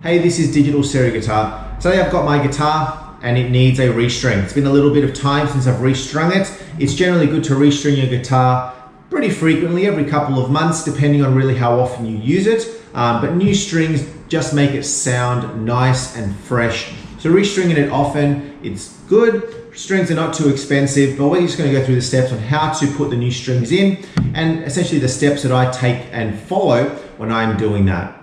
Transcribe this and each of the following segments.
Hey, this is Digital Stereo Guitar. Today I've got my guitar and it needs a restring. It's been a little bit of time since I've restrung it. It's generally good to restring your guitar pretty frequently, every couple of months, depending on really how often you use it. But new strings just make it sound nice and fresh. So restringing it often, it's good. Strings are not too expensive, but we're just going to go through the steps on how to put the new strings in and essentially the steps that I take and follow when I'm doing that.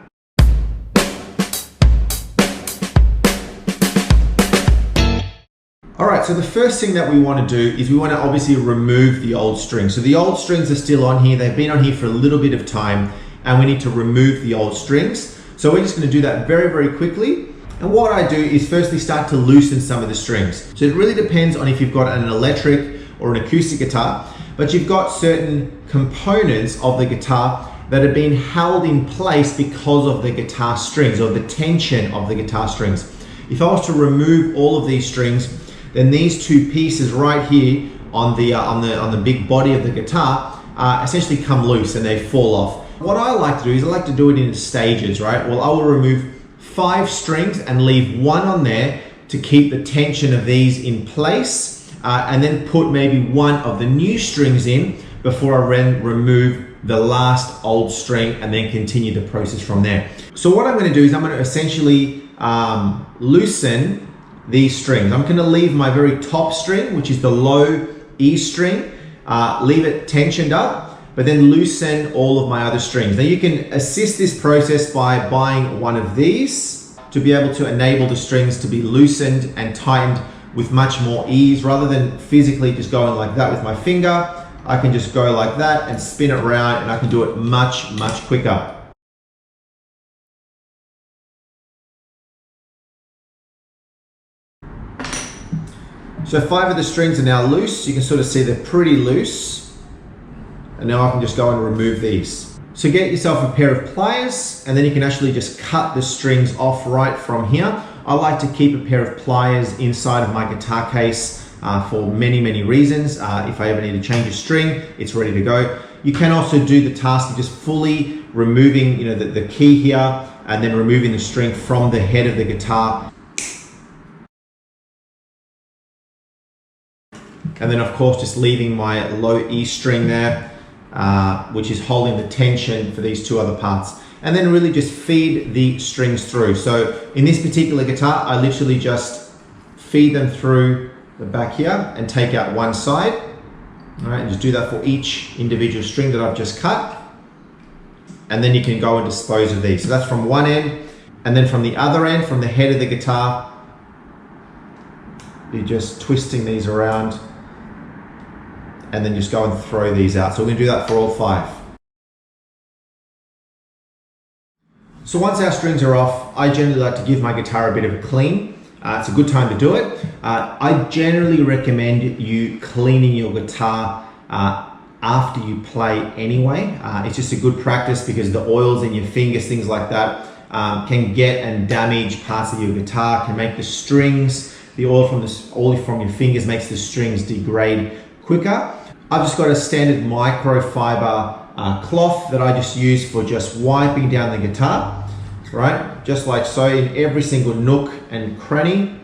All right, so the first thing that we want to do is we want to obviously remove the old strings. So the old strings are still on here. They've been on here for a little bit of time and we need to remove the old strings. So we're just going to do that very, very quickly. And what I do is firstly start to loosen some of the strings. So it really depends on if you've got an electric or an acoustic guitar, but you've got certain components of the guitar that have been held in place because of the guitar strings or the tension of the guitar strings. If I was to remove all of these strings, then these two pieces right here on the big body of the guitar essentially come loose and they fall off. What I like to do is I like to do it in stages, right? Well, I will remove 5 strings and leave one on there to keep the tension of these in place, and then put maybe one of the new strings in before I remove the last old string and then continue the process from there. So what I'm going to do is I'm going to essentially loosen these strings. I'm going to leave my very top string, which is the low E string, leave it tensioned up, but then loosen all of my other strings. Now you can assist this process by buying one of these to be able to enable the strings to be loosened and tightened with much more ease. Rather than physically just going like that with my finger, I can just go like that and spin it around and I can do it much, much quicker. So 5 of the strings are now loose. You can sort of see they're pretty loose. And now I can just go and remove these. So get yourself a pair of pliers and then you can actually just cut the strings off right from here. I like to keep a pair of pliers inside of my guitar case for many, many reasons. If I ever need to change a string, it's ready to go. You can also do the task of just fully removing the key here and then removing the string from the head of the guitar. And then of course just leaving my low E string there, which is holding the tension for these 2 other parts. And then really just feed the strings through. So in this particular guitar, I literally just feed them through the back here and take out one side. All right, and just do that for each individual string that I've just cut. And then you can go and dispose of these. So that's from one end. And then from the other end, from the head of the guitar, you're just twisting these around and then just go and throw these out. So we're going to do that for all 5. So once our strings are off, I generally like to give my guitar a bit of a clean. It's a good time to do it. I generally recommend you cleaning your guitar after you play anyway. It's just a good practice because the oils in your fingers, things like that, can get and damage parts of your guitar, can make the strings, the oil from your fingers makes the strings degrade quicker. I've just got a standard microfiber cloth that I just use for just wiping down the guitar, right? Just like so, in every single nook and cranny.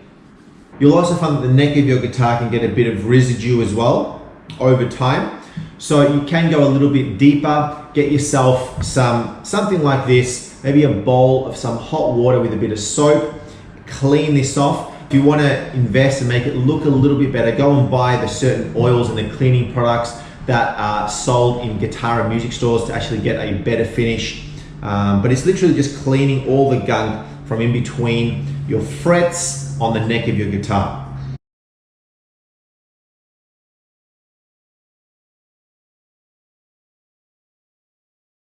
You'll also find that the neck of your guitar can get a bit of residue as well over time. So you can go a little bit deeper, get yourself something like this, maybe a bowl of some hot water with a bit of soap, clean this off. If you want to invest and make it look a little bit better, go and buy the certain oils and the cleaning products that are sold in guitar and music stores to actually get a better finish. But it's literally just cleaning all the gunk from in between your frets on the neck of your guitar.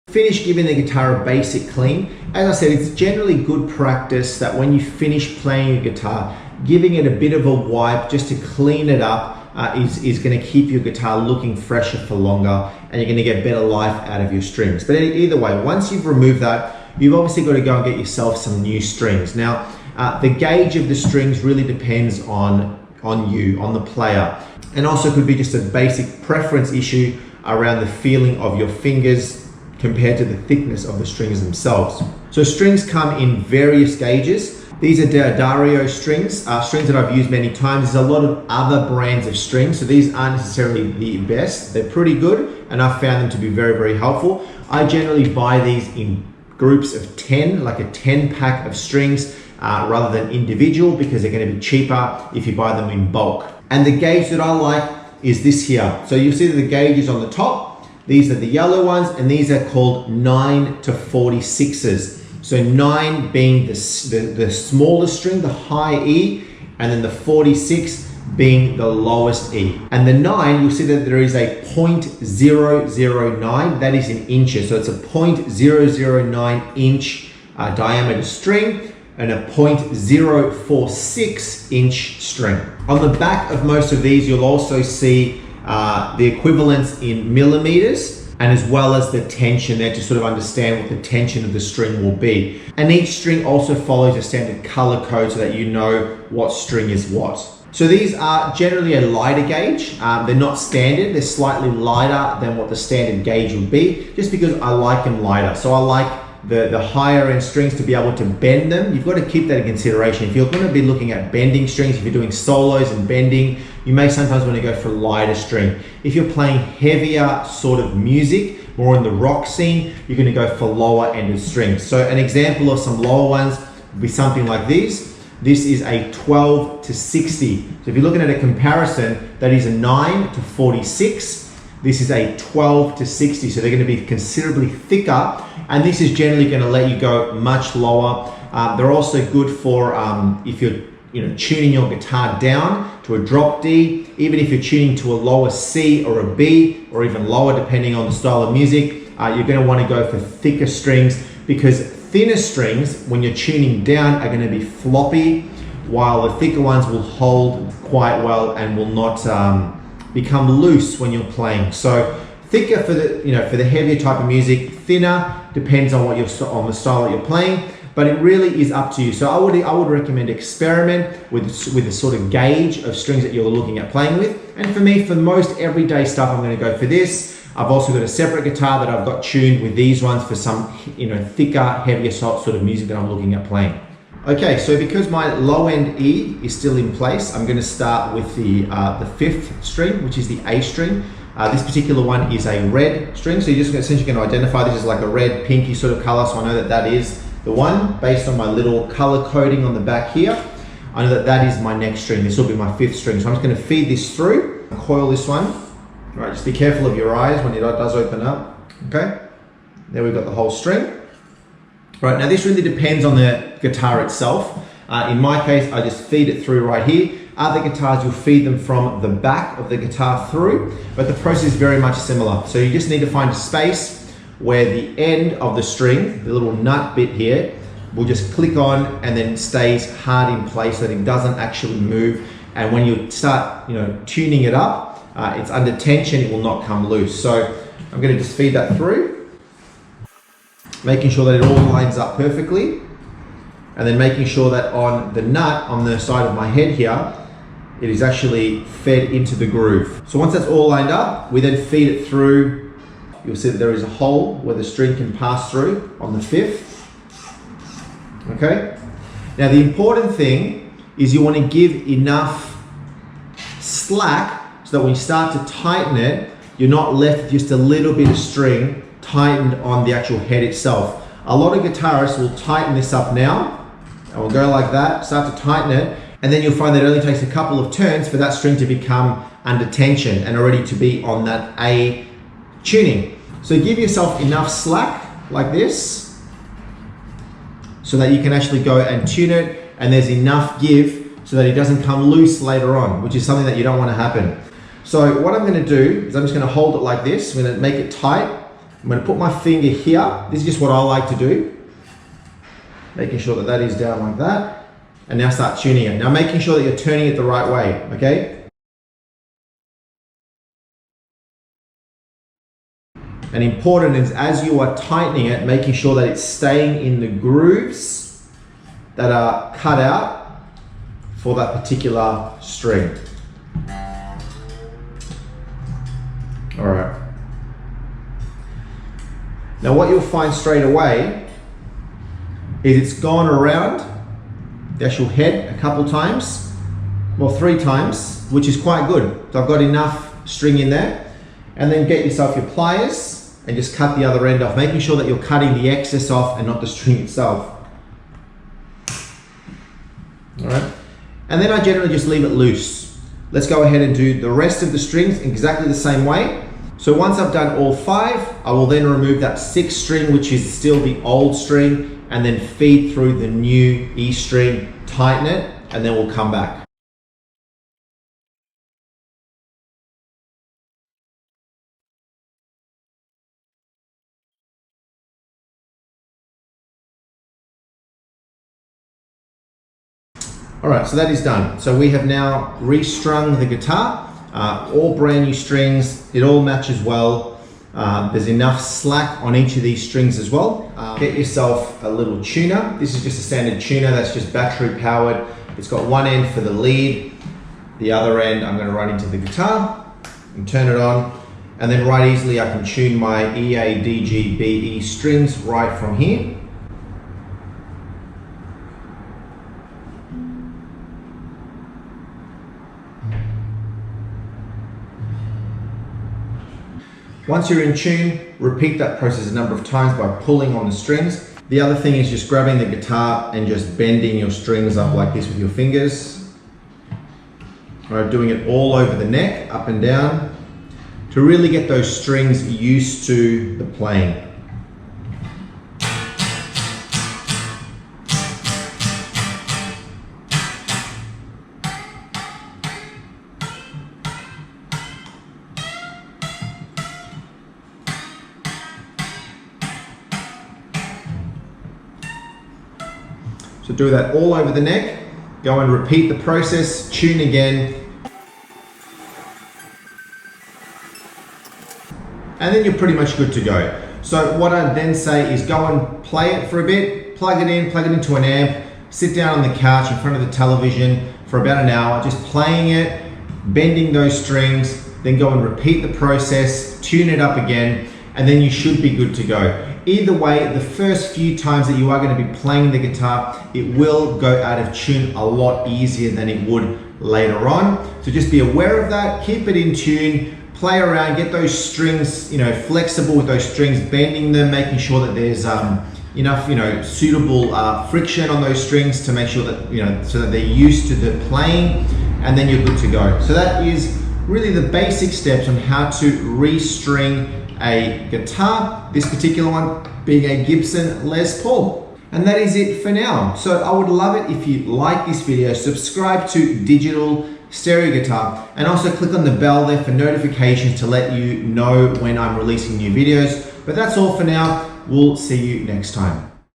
Finish giving the guitar a basic clean. As I said, it's generally good practice that when you finish playing a guitar, giving it a bit of a wipe just to clean it up is going to keep your guitar looking fresher for longer and you're going to get better life out of your strings. But either way, once you've removed that, you've obviously got to go and get yourself some new strings. Now, the gauge of the strings really depends on you, on the player, and also could be just a basic preference issue around the feeling of your fingers compared to the thickness of the strings themselves. So strings come in various gauges. These are D'Addario strings, strings that I've used many times. There's a lot of other brands of strings, so these aren't necessarily the best. They're pretty good, and I've found them to be very, very helpful. I generally buy these in groups of 10, like a 10 pack of strings, rather than individual, because they're going to be cheaper if you buy them in bulk. And the gauge that I like is this here. So you'll see that the gauge is on the top. These are the yellow ones, and these are called 9 to 46s. So 9 being the smallest string, the high E, and then the 46 being the lowest E. And the 9, you'll see that there is a 0.009, that is in inches. So it's a 0.009 inch diameter string and a 0.046 inch string. On the back of most of these, you'll also see the equivalents in millimeters, and as well as the tension there to sort of understand what the tension of the string will be. And each string also follows a standard color code so that you know what string is what. So these are generally a lighter gauge. They're not standard, they're slightly lighter than what the standard gauge would be, just because I like them lighter. So I like the higher end strings to be able to bend them. You've got to keep that in consideration. If you're going to be looking at bending strings, if you're doing solos and bending, you may sometimes want to go for a lighter string. If you're playing heavier sort of music, more in the rock scene, you're going to go for lower ended strings. So an example of some lower ones would be something like these. This is a 12 to 60. So if you're looking at a comparison, that is a 9 to 46. This is a 12 to 60. So they're going to be considerably thicker. And this is generally going to let you go much lower. They're also good for if you're tuning your guitar down to a drop D, even if you're tuning to a lower C or a B, or even lower depending on the style of music, you're going to want to go for thicker strings, because thinner strings, when you're tuning down, are going to be floppy, while the thicker ones will hold quite well and will not become loose when you're playing. So thicker for the for the heavier type of music, thinner depends on the style that you're playing. But it really is up to you. So I would recommend experiment with the sort of gauge of strings that you're looking at playing with. And for me, for most everyday stuff, I'm going to go for this. I've also got a separate guitar that I've got tuned with these ones for some thicker, heavier sort of music that I'm looking at playing. Okay, so because my low end E is still in place, I'm going to start with the 5th string, which is the A string. This particular one is a red string, so you're just essentially going to identify this as like a red, pinky sort of color, so I know that that is the one based on my little color coding on the back here. I know that that is my next string. This will be my 5th string. So I'm just going to feed this through, coil this one. All right, just be careful of your eyes when it does open up. Okay, there we've got the whole string. Right, now this really depends on the guitar itself. In my case, I just feed it through right here. Other guitars, you'll feed them from the back of the guitar through, but the process is very much similar. So you just need to find a space where the end of the string, the little nut bit here, will just click on and then stays hard in place so that it doesn't actually move. And when you start tuning it up, it's under tension, it will not come loose. So I'm going to just feed that through, making sure that it all lines up perfectly, and then making sure that on the nut on the side of my head here, it is actually fed into the groove. So once that's all lined up, we then feed it through. You'll see that there is a hole where the string can pass through on the 5th. Okay? Now the important thing is you want to give enough slack so that when you start to tighten it, you're not left with just a little bit of string tightened on the actual head itself. A lot of guitarists will tighten this up now, and we'll go like that, start to tighten it, and then you'll find that it only takes a couple of turns for that string to become under tension and already to be on that A tuning. So give yourself enough slack like this so that you can actually go and tune it, and there's enough give so that it doesn't come loose later on, which is something that you don't want to happen. So what I'm going to do is I'm just going to hold it like this. I'm going to make it tight. I'm going to put my finger here. This is just what I like to do. Making sure that that is down like that. And now start tuning it. Now making sure that you're turning it the right way, okay? And important is as you are tightening it, making sure that it's staying in the grooves that are cut out for that particular string. All right. Now what you'll find straight away is it's gone around the actual head a couple times, well 3 times, which is quite good. So I've got enough string in there. And then get yourself your pliers and just cut the other end off, making sure that you're cutting the excess off and not the string itself. All right. And then I generally just leave it loose. Let's go ahead and do the rest of the strings in exactly the same way. So once I've done all 5, I will then remove that 6th string, which is still the old string, and then feed through the new E string, tighten it, and then we'll come back. All right, so that is done. So we have now restrung the guitar, all brand new strings. It all matches well. There's enough slack on each of these strings as well. Get yourself a little tuner. This is just a standard tuner that's just battery powered. It's got one end for the lead. The other end I'm gonna run into the guitar and turn it on. And then right easily I can tune my E, A, D, G, B, E strings right from here. Once you're in tune, repeat that process a number of times by pulling on the strings. The other thing is just grabbing the guitar and just bending your strings up like this with your fingers. All right, doing it all over the neck, up and down, to really get those strings used to the playing. So do that all over the neck, go and repeat the process, tune again, and then you're pretty much good to go. So what I'd then say is go and play it for a bit, plug it into an amp, sit down on the couch in front of the television for about an hour, just playing it, bending those strings, then go and repeat the process, tune it up again, and then you should be good to go. Either way, the first few times that you are going to be playing the guitar, it will go out of tune a lot easier than it would later on. So just be aware of that, keep it in tune, play around, get those strings, flexible with those strings, bending them, making sure that there's enough, suitable friction on those strings to make sure that, so that they're used to the playing, and then you're good to go. So that is really the basic steps on how to restring a guitar, this particular one being a Gibson Les Paul. And that is it for now. So I would love it if you like this video, subscribe to Digital Stereo Guitar, and also click on the bell there for notifications to let you know when I'm releasing new videos. But that's all for now. We'll see you next time.